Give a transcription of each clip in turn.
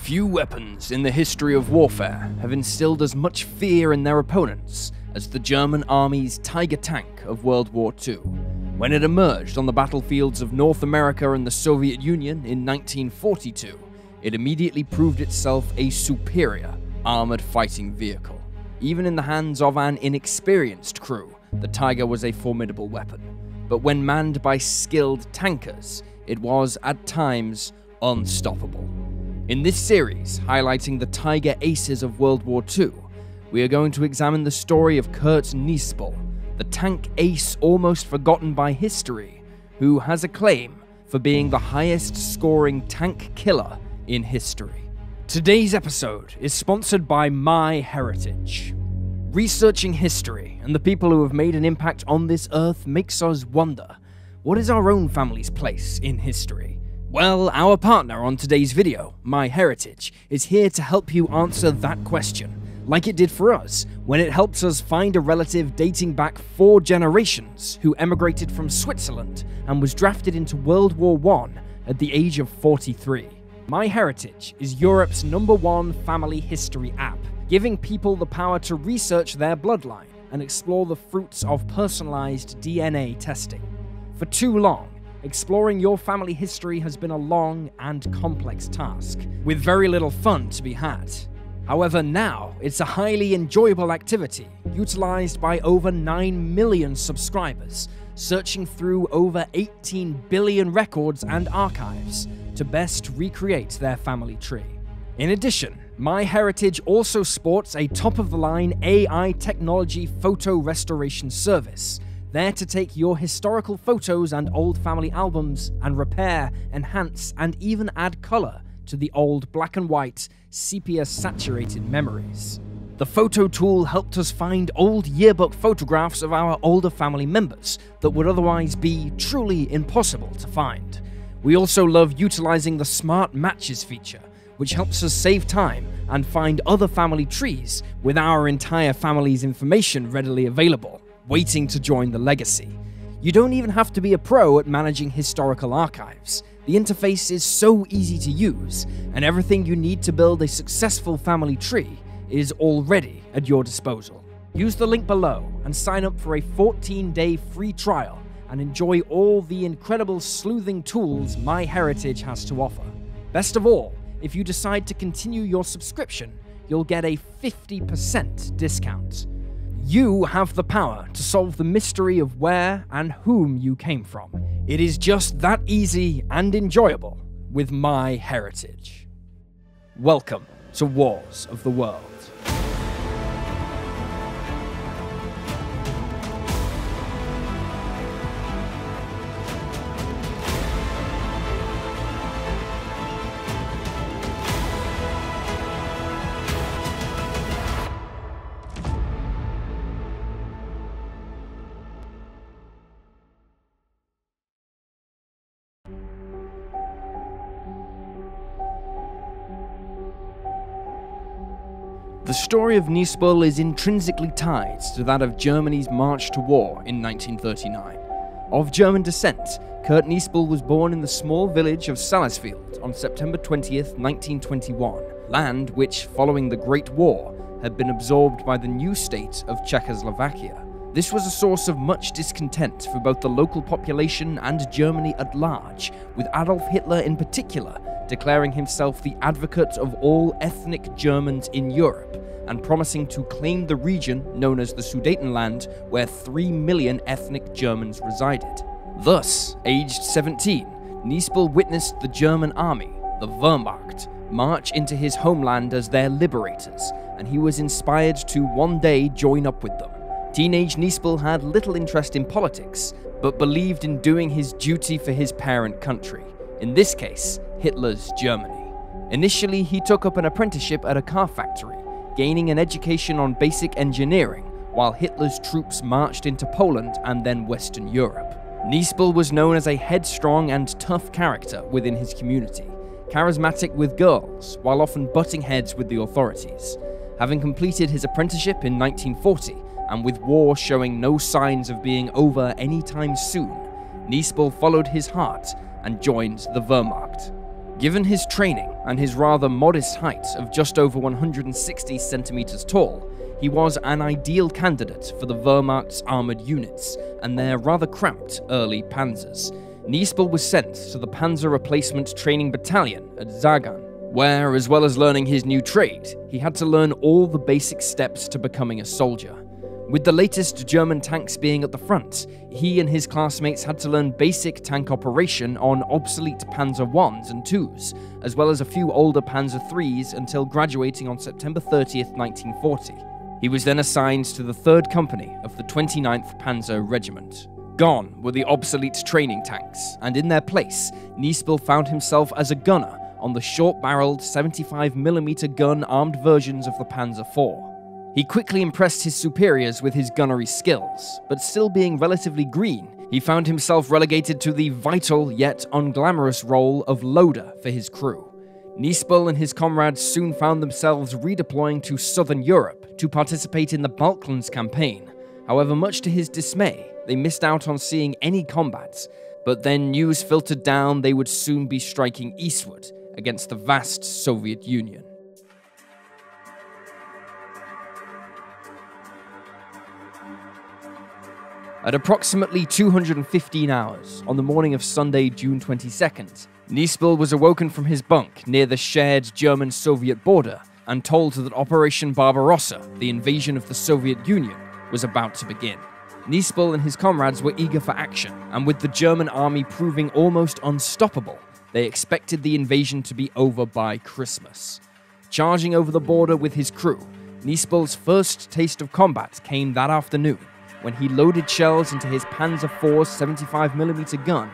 Few weapons in the history of warfare have instilled as much fear in their opponents as the German Army's Tiger tank of World War II. When it emerged on the battlefields of North America and the Soviet Union in 1942, it immediately proved itself a superior armored fighting vehicle. Even in the hands of an inexperienced crew, the Tiger was a formidable weapon. But when manned by skilled tankers, it was, at times, unstoppable. In this series, highlighting the Tiger aces of World War II, we are going to examine the story of Kurt Knispel, the tank ace almost forgotten by history, who has a claim for being the highest scoring tank killer in history. Today's episode is sponsored by MyHeritage. Researching history and the people who have made an impact on this earth makes us wonder, what is our own family's place in history? Well, our partner on today's video, MyHeritage, is here to help you answer that question, like it did for us, when it helps us find a relative dating back 4 generations who emigrated from Switzerland and was drafted into World War I at the age of 43. MyHeritage is Europe's #1 family history app, giving people the power to research their bloodline and explore the fruits of personalized DNA testing. For too long, exploring your family history has been a long and complex task, with very little fun to be had. However, now it's a highly enjoyable activity, utilized by over 9 million subscribers, searching through over 18 billion records and archives to best recreate their family tree. In addition, MyHeritage also sports a top-of-the-line AI technology photo restoration service, there to take your historical photos and old family albums and repair, enhance, and even add color to the old black and white, sepia-saturated memories. The photo tool helped us find old yearbook photographs of our older family members that would otherwise be truly impossible to find. We also love utilizing the Smart Matches feature, which helps us save time and find other family trees with our entire family's information readily available, waiting to join the legacy. You don't even have to be a pro at managing historical archives. The interface is so easy to use, and everything you need to build a successful family tree is already at your disposal. Use the link below and sign up for a 14-day free trial and enjoy all the incredible sleuthing tools MyHeritage has to offer. Best of all, if you decide to continue your subscription, you'll get a 50% discount. You have the power to solve the mystery of where and whom you came from. It is just that easy and enjoyable with MyHeritage. Welcome to Wars of the World. The story of Knispel is intrinsically tied to that of Germany's march to war in 1939. Of German descent, Kurt Knispel was born in the small village of Salisfield on September 20th, 1921, land which, following the Great War, had been absorbed by the new state of Czechoslovakia. This was a source of much discontent for both the local population and Germany at large, with Adolf Hitler in particular declaring himself the advocate of all ethnic Germans in Europe and promising to claim the region known as the Sudetenland, where 3 million ethnic Germans resided. Thus, aged 17, Knispel witnessed the German army, the Wehrmacht, march into his homeland as their liberators, and he was inspired to one day join up with them. Teenage Knispel had little interest in politics, but believed in doing his duty for his parent country, in this case, Hitler's Germany. Initially, he took up an apprenticeship at a car factory, gaining an education on basic engineering, while Hitler's troops marched into Poland and then Western Europe. Knispel was known as a headstrong and tough character within his community, charismatic with girls, while often butting heads with the authorities. Having completed his apprenticeship in 1940, and with war showing no signs of being over anytime soon, Knispel followed his heart and joined the Wehrmacht. Given his training, and his rather modest height of just over 160 centimeters tall, he was an ideal candidate for the Wehrmacht's armoured units and their rather cramped early panzers. Knispel was sent to the Panzer Replacement Training Battalion at Sagan, where, as well as learning his new trade, he had to learn all the basic steps to becoming a soldier. With the latest German tanks being at the front, he and his classmates had to learn basic tank operation on obsolete Panzer Is and IIs, as well as a few older Panzer IIIs until graduating on September 30th, 1940. He was then assigned to the 3rd Company of the 29th Panzer Regiment. Gone were the obsolete training tanks, and in their place, Knispel found himself as a gunner on the short-barreled 75mm gun-armed versions of the Panzer IV. He quickly impressed his superiors with his gunnery skills, but still being relatively green, he found himself relegated to the vital yet unglamorous role of loader for his crew. Knispel and his comrades soon found themselves redeploying to southern Europe to participate in the Balkans campaign. However, much to his dismay, they missed out on seeing any combat, but then news filtered down they would soon be striking eastward against the vast Soviet Union. At approximately 215 hours on the morning of Sunday, June 22nd, Knispel was awoken from his bunk near the shared German-Soviet border and told that Operation Barbarossa, the invasion of the Soviet Union, was about to begin. Knispel and his comrades were eager for action, and with the German army proving almost unstoppable, they expected the invasion to be over by Christmas. Charging over the border with his crew, Knispel's first taste of combat came that afternoon, when he loaded shells into his Panzer IV's 75mm gun,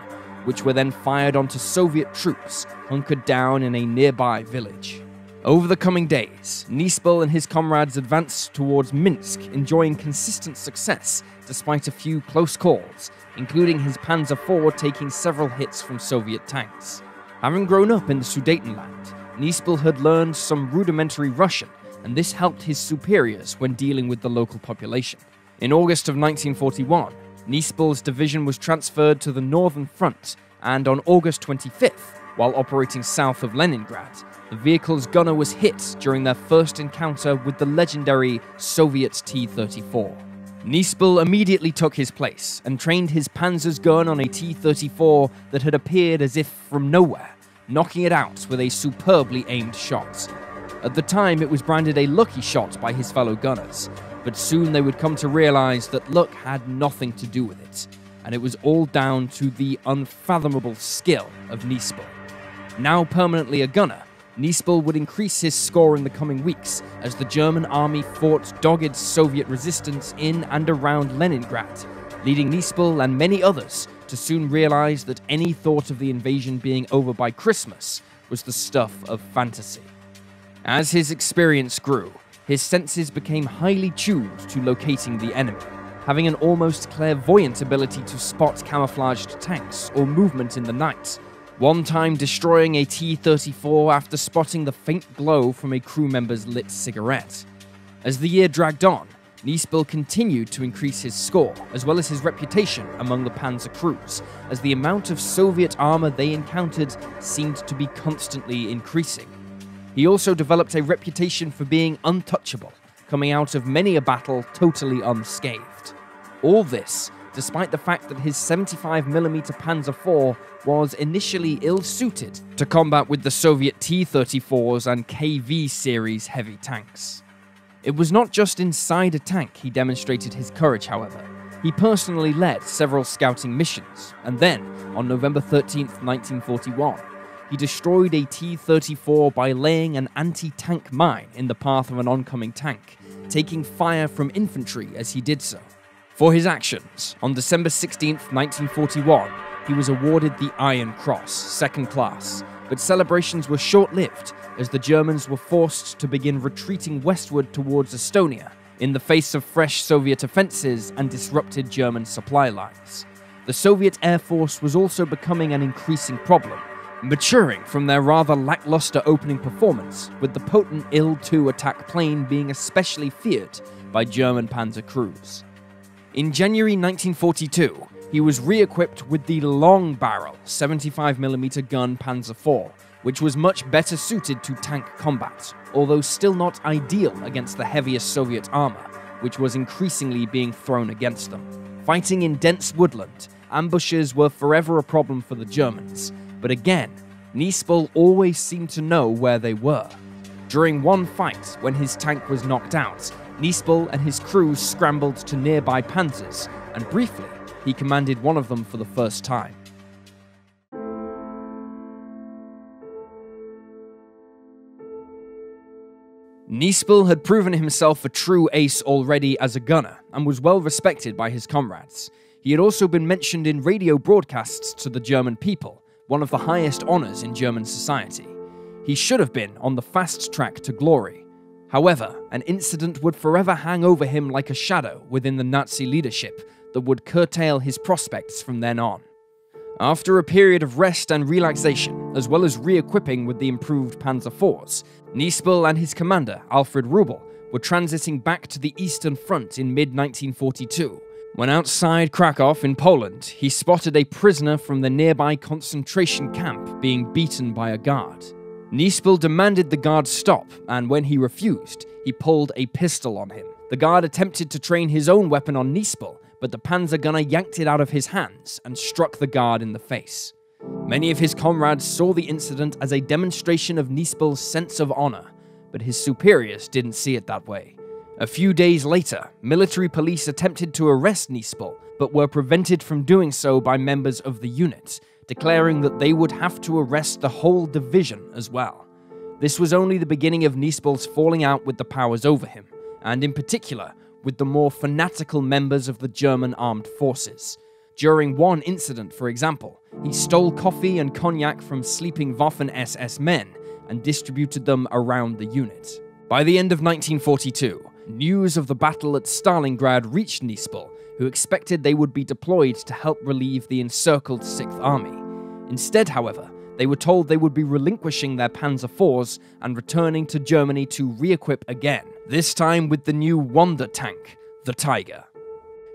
which were then fired onto Soviet troops hunkered down in a nearby village. Over the coming days, Knispel and his comrades advanced towards Minsk, enjoying consistent success despite a few close calls, including his Panzer IV taking several hits from Soviet tanks. Having grown up in the Sudetenland, Knispel had learned some rudimentary Russian, and this helped his superiors when dealing with the local population. In August of 1941, Knispel's division was transferred to the Northern Front, and on August 25th, while operating south of Leningrad, the vehicle's gunner was hit during their first encounter with the legendary Soviet T-34. Knispel immediately took his place and trained his Panzer's gun on a T-34 that had appeared as if from nowhere, knocking it out with a superbly aimed shot. At the time, it was branded a lucky shot by his fellow gunners, but soon they would come to realize that luck had nothing to do with it, and it was all down to the unfathomable skill of Knispel. Now permanently a gunner, Knispel would increase his score in the coming weeks as the German army fought dogged Soviet resistance in and around Leningrad, leading Knispel and many others to soon realize that any thought of the invasion being over by Christmas was the stuff of fantasy. As his experience grew, his senses became highly tuned to locating the enemy, having an almost clairvoyant ability to spot camouflaged tanks or movement in the night, one time destroying a T-34 after spotting the faint glow from a crew member's lit cigarette. As the year dragged on, Knispel continued to increase his score, as well as his reputation among the Panzer crews, as the amount of Soviet armor they encountered seemed to be constantly increasing. He also developed a reputation for being untouchable, coming out of many a battle totally unscathed. All this, despite the fact that his 75mm Panzer IV was initially ill-suited to combat with the Soviet T-34s and KV series heavy tanks. It was not just inside a tank he demonstrated his courage, however. He personally led several scouting missions, and then, on November 13th, 1941, he destroyed a T-34 by laying an anti-tank mine in the path of an oncoming tank, taking fire from infantry as he did so. For his actions, on December 16th, 1941, he was awarded the Iron Cross, second class, but celebrations were short-lived as the Germans were forced to begin retreating westward towards Estonia in the face of fresh Soviet offenses and disrupted German supply lines. The Soviet Air Force was also becoming an increasing problem, maturing from their rather lackluster opening performance, with the potent Il-2 attack plane being especially feared by German panzer crews. In January 1942, he was re-equipped with the long-barrel 75mm gun Panzer IV, which was much better suited to tank combat, although still not ideal against the heavier Soviet armor, which was increasingly being thrown against them. Fighting in dense woodland, ambushes were forever a problem for the Germans, but again, Knispel always seemed to know where they were. During one fight, when his tank was knocked out, Knispel and his crew scrambled to nearby panzers, and briefly, he commanded one of them for the first time. Knispel had proven himself a true ace already as a gunner, and was well respected by his comrades. He had also been mentioned in radio broadcasts to the German people, one of the highest honors in German society. He should have been on the fast track to glory. However, an incident would forever hang over him like a shadow within the Nazi leadership that would curtail his prospects from then on. After a period of rest and relaxation, as well as re-equipping with the improved Panzer IVs, Knispel and his commander, Alfred Rubel, were transiting back to the Eastern Front in mid-1942, when outside Krakow in Poland, he spotted a prisoner from the nearby concentration camp being beaten by a guard. Knispel demanded the guard stop, and when he refused, he pulled a pistol on him. The guard attempted to train his own weapon on Knispel, but the panzer gunner yanked it out of his hands and struck the guard in the face. Many of his comrades saw the incident as a demonstration of Knispel's sense of honor, but his superiors didn't see it that way. A few days later, military police attempted to arrest Knispel, but were prevented from doing so by members of the unit, declaring that they would have to arrest the whole division as well. This was only the beginning of Knispel's falling out with the powers over him, and in particular, with the more fanatical members of the German armed forces. During one incident, for example, he stole coffee and cognac from sleeping Waffen-SS men and distributed them around the unit. By the end of 1942, news of the battle at Stalingrad reached Knispel, who expected they would be deployed to help relieve the encircled 6th Army. Instead, however, they were told they would be relinquishing their Panzer IVs and returning to Germany to re-equip again, this time with the new Wonder tank, the Tiger.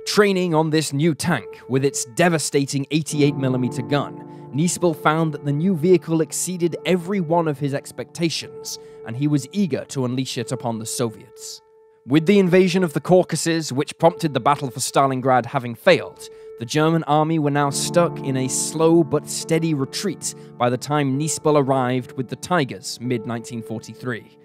Training on this new tank, with its devastating 88mm gun, Knispel found that the new vehicle exceeded every one of his expectations, and he was eager to unleash it upon the Soviets. With the invasion of the Caucasus, which prompted the battle for Stalingrad having failed, the German army were now stuck in a slow but steady retreat by the time Knispel arrived with the Tigers mid-1943.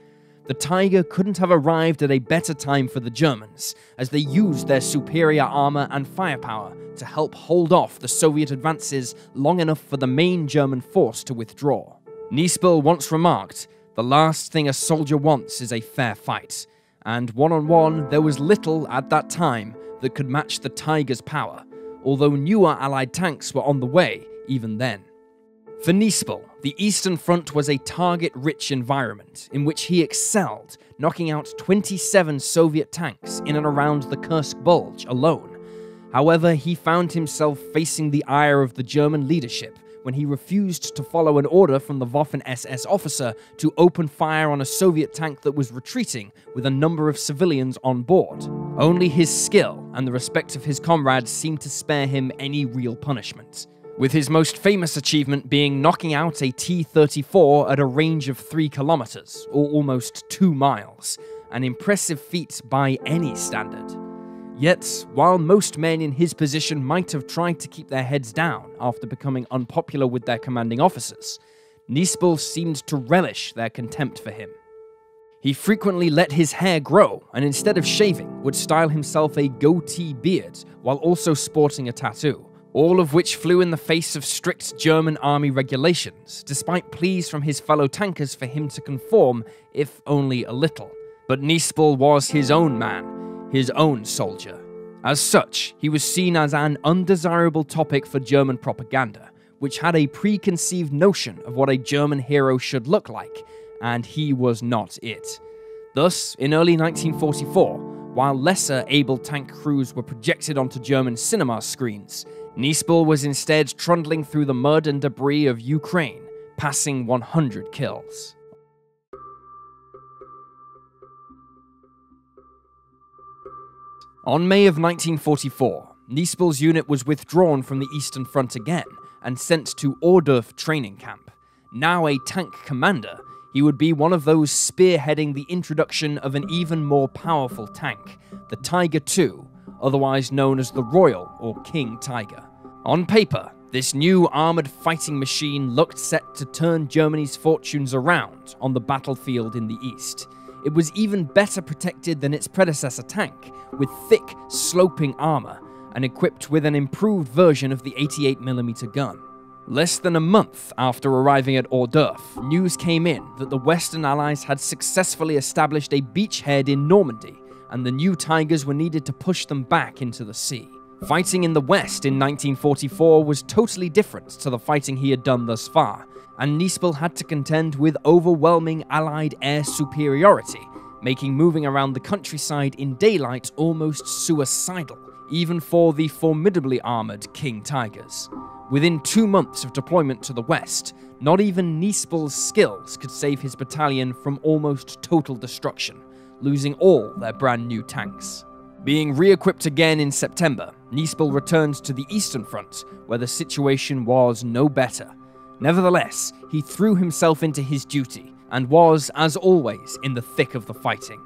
The Tiger couldn't have arrived at a better time for the Germans, as they used their superior armor and firepower to help hold off the Soviet advances long enough for the main German force to withdraw. Knispel once remarked, "The last thing a soldier wants is a fair fight," and one-on-one there was little at that time that could match the Tiger's power, although newer Allied tanks were on the way even then. For Knispel, the Eastern Front was a target-rich environment in which he excelled, knocking out 27 Soviet tanks in and around the Kursk Bulge alone. However, he found himself facing the ire of the German leadership when he refused to follow an order from the Waffen-SS officer to open fire on a Soviet tank that was retreating with a number of civilians on board. Only his skill and the respect of his comrades seemed to spare him any real punishment, with his most famous achievement being knocking out a T-34 at a range of 3 kilometers, or almost 2 miles, an impressive feat by any standard. Yet, while most men in his position might have tried to keep their heads down after becoming unpopular with their commanding officers, Knispel seemed to relish their contempt for him. He frequently let his hair grow, and instead of shaving, would style himself a goatee beard while also sporting a tattoo, all of which flew in the face of strict German army regulations, despite pleas from his fellow tankers for him to conform, if only a little. But Knispel was his own man, his own soldier. As such, he was seen as an undesirable topic for German propaganda, which had a preconceived notion of what a German hero should look like, and he was not it. Thus, in early 1944, while lesser able tank crews were projected onto German cinema screens, Knispel was instead trundling through the mud and debris of Ukraine, passing 100 kills. On May of 1944, Knispel's unit was withdrawn from the Eastern Front again and sent to Ohrdruf training camp. Now a tank commander, he would be one of those spearheading the introduction of an even more powerful tank, the Tiger II, otherwise known as the Royal or King Tiger. On paper, this new armoured fighting machine looked set to turn Germany's fortunes around on the battlefield in the east. It was even better protected than its predecessor tank, with thick, sloping armour, and equipped with an improved version of the 88mm gun. Less than a month after arriving at Hors d'oeuvre, news came in that the Western Allies had successfully established a beachhead in Normandy, and the new Tigers were needed to push them back into the sea. Fighting in the West in 1944 was totally different to the fighting he had done thus far, and Knispel had to contend with overwhelming Allied air superiority, making moving around the countryside in daylight almost suicidal, even for the formidably armoured King Tigers. Within 2 months of deployment to the West, not even Knispel's skills could save his battalion from almost total destruction, losing all their brand new tanks. Being re-equipped again in September, Knispel returned to the Eastern Front, where the situation was no better. Nevertheless, he threw himself into his duty, and was, as always, in the thick of the fighting.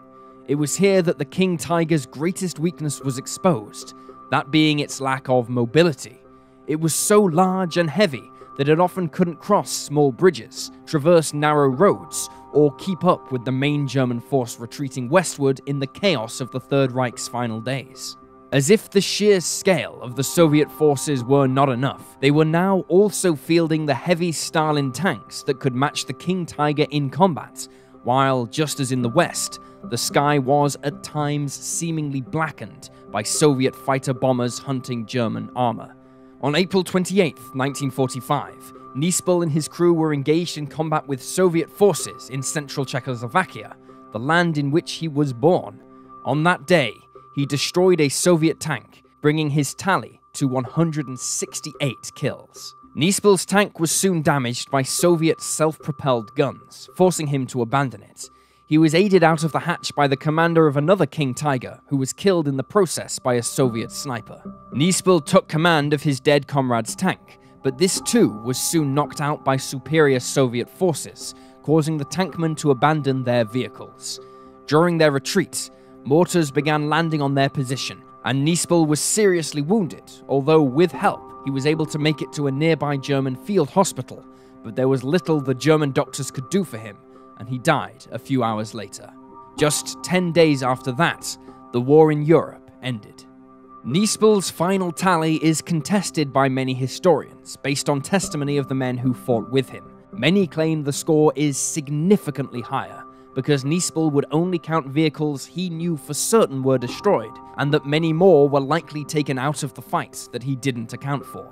It was here that the King Tiger's greatest weakness was exposed, that being its lack of mobility. It was so large and heavy that it often couldn't cross small bridges, traverse narrow roads, or keep up with the main German force retreating westward in the chaos of the Third Reich's final days. As if the sheer scale of the Soviet forces were not enough, they were now also fielding the heavy Stalin tanks that could match the King Tiger in combat, while, just as in the West, the sky was at times seemingly blackened by Soviet fighter bombers hunting German armor. On April 28, 1945, Knispel and his crew were engaged in combat with Soviet forces in central Czechoslovakia, the land in which he was born. On that day, he destroyed a Soviet tank, bringing his tally to 168 kills. Knispel's tank was soon damaged by Soviet self-propelled guns, forcing him to abandon it. He was aided out of the hatch by the commander of another King Tiger, who was killed in the process by a Soviet sniper. Knispel took command of his dead comrade's tank, but this too was soon knocked out by superior Soviet forces, causing the tankmen to abandon their vehicles. During their retreat, mortars began landing on their position, and Knispel was seriously wounded, although with help he was able to make it to a nearby German field hospital, but there was little the German doctors could do for him, and he died a few hours later. Just 10 days after that, the war in Europe ended. Knispel's final tally is contested by many historians, based on testimony of the men who fought with him. Many claim the score is significantly higher, because Knispel would only count vehicles he knew for certain were destroyed, and that many more were likely taken out of the fight that he didn't account for.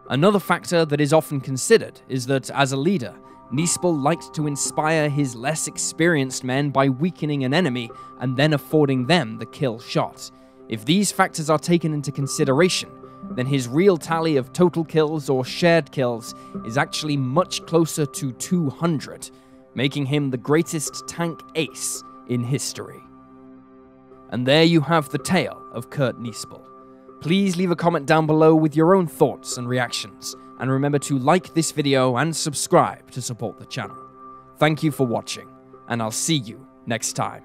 Another factor that is often considered is that, as a leader, Knispel liked to inspire his less experienced men by weakening an enemy and then affording them the kill shot. If these factors are taken into consideration, then his real tally of total kills or shared kills is actually much closer to 200, making him the greatest tank ace in history. And there you have the tale of Kurt Knispel. Please leave a comment down below with your own thoughts and reactions, and remember to like this video and subscribe to support the channel. Thank you for watching, and I'll see you next time.